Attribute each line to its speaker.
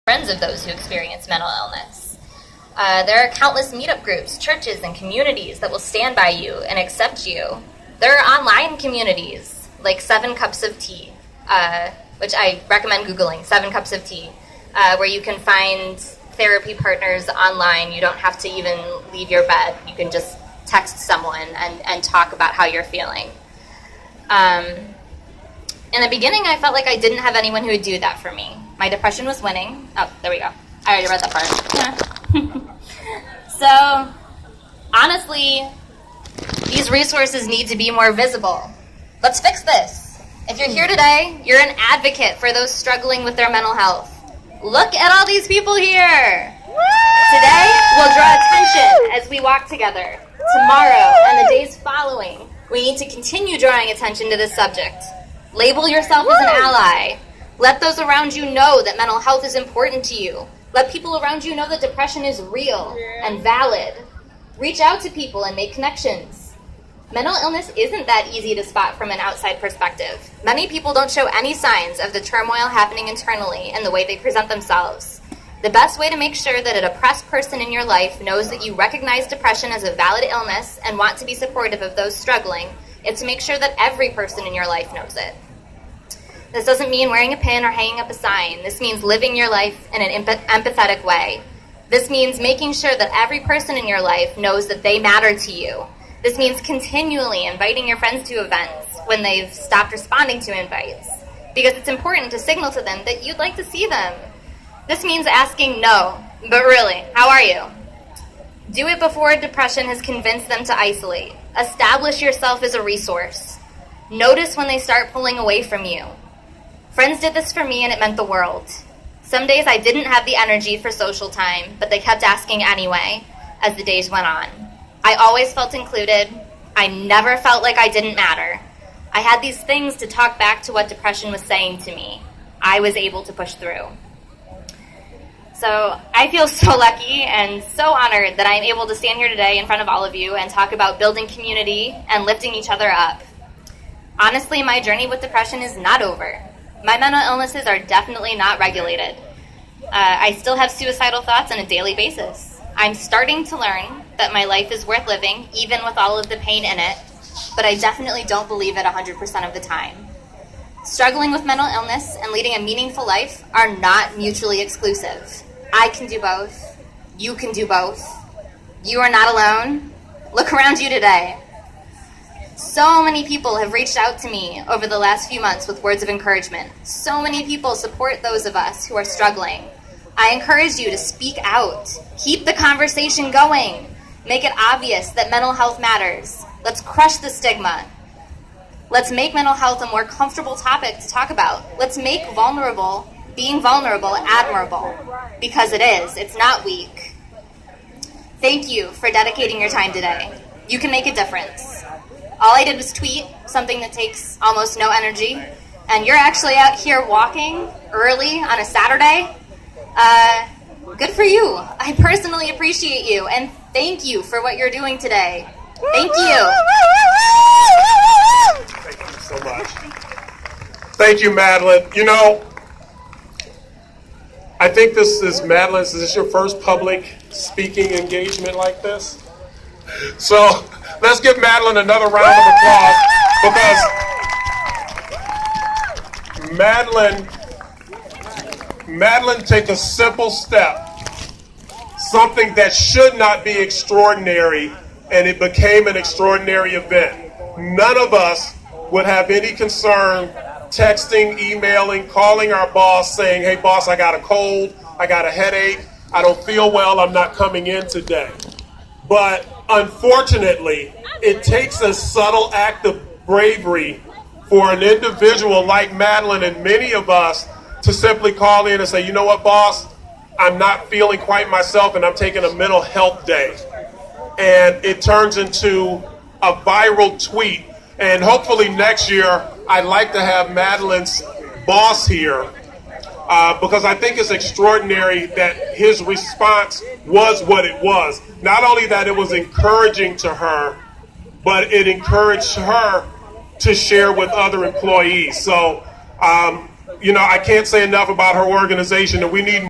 Speaker 1: friends of those who experience mental illness. There are countless meetup groups, churches, and communities that will stand by you and accept you. There are online communities like 7 Cups of Tea, which I recommend Googling, 7 Cups of Tea, where you can find therapy partners online. You don't have to even leave your bed. You can just text someone and talk about how you're feeling. In the beginning, I felt like I didn't have anyone who would do that for me. My depression was winning. Oh, there we go. I already read that part. So, honestly, these resources need to be more visible. Let's fix this. If you're here today, you're an advocate for those struggling with their mental health. Look at all these people here. Today, we'll draw attention as we walk together. Tomorrow and the days following, we need to continue drawing attention to this subject. Label yourself as an ally. Let those around you know that mental health is important to you. Let people around you know that depression is real and valid. Reach out to people and make connections. Mental illness isn't that easy to spot from an outside perspective. Many people don't show any signs of the turmoil happening internally in the way they present themselves. The best way to make sure that a depressed person in your life knows that you recognize depression as a valid illness and want to be supportive of those struggling is to make sure that every person in your life knows it. This doesn't mean wearing a pin or hanging up a sign. This means living your life in an empathetic way. This means making sure that every person in your life knows that they matter to you. This means continually inviting your friends to events when they've stopped responding to invites, because it's important to signal to them that you'd like to see them. This means asking, no, but really, how are you? Do it before depression has convinced them to isolate. Establish yourself as a resource. Notice when they start pulling away from you. Friends did this for me, and it meant the world. Some days I didn't have the energy for social time, but they kept asking anyway as the days went on. I always felt included. I never felt like I didn't matter. I had these things to talk back to what depression was saying to me. I was able to push through. So I feel so lucky and so honored that I'm able to stand here today in front of all of you and talk about building community and lifting each other up. Honestly, my journey with depression is not over. My mental illnesses are definitely not regulated. I still have suicidal thoughts on a daily basis. I'm starting to learn that my life is worth living, even with all of the pain in it, but I definitely don't believe it 100% of the time. Struggling with mental illness and leading a meaningful life are not mutually exclusive. I can do both. You can do both. You are not alone. Look around you today. So many people have reached out to me over the last few months with words of encouragement. So many people support those of us who are struggling. I encourage you to speak out. Keep the conversation going. Make it obvious that mental health matters. Let's crush the stigma. Let's make mental health a more comfortable topic to talk about. Let's make being vulnerable admirable, because it is. It's not weak. Thank you for dedicating your time today. You can make a difference. All I did was tweet something that takes almost no energy, and you're actually out here walking early on a Saturday. Good for you. I personally appreciate you, and thank you for what you're doing today. Thank you.
Speaker 2: Thank you so much. Thank you, Madeline. You know, I think this is Madeline. Is this your first public speaking engagement like this? So let's give Madeline another round of applause, because Madeline took a simple step, something that should not be extraordinary, and it became an extraordinary event. None of us would have any concern texting, emailing, calling our boss saying, hey boss, I got a cold, I got a headache, I don't feel well, I'm not coming in today. But unfortunately, it takes a subtle act of bravery for an individual like Madeline and many of us to simply call in and say, you know what, boss, I'm not feeling quite myself and I'm taking a mental health day. And it turns into a viral tweet. And hopefully next year, I'd like to have Madeline's boss here, because I think it's extraordinary that his response was what it was. Not only that it was encouraging to her, but it encouraged her to share with other employees. So, I can't say enough about her organization, and we need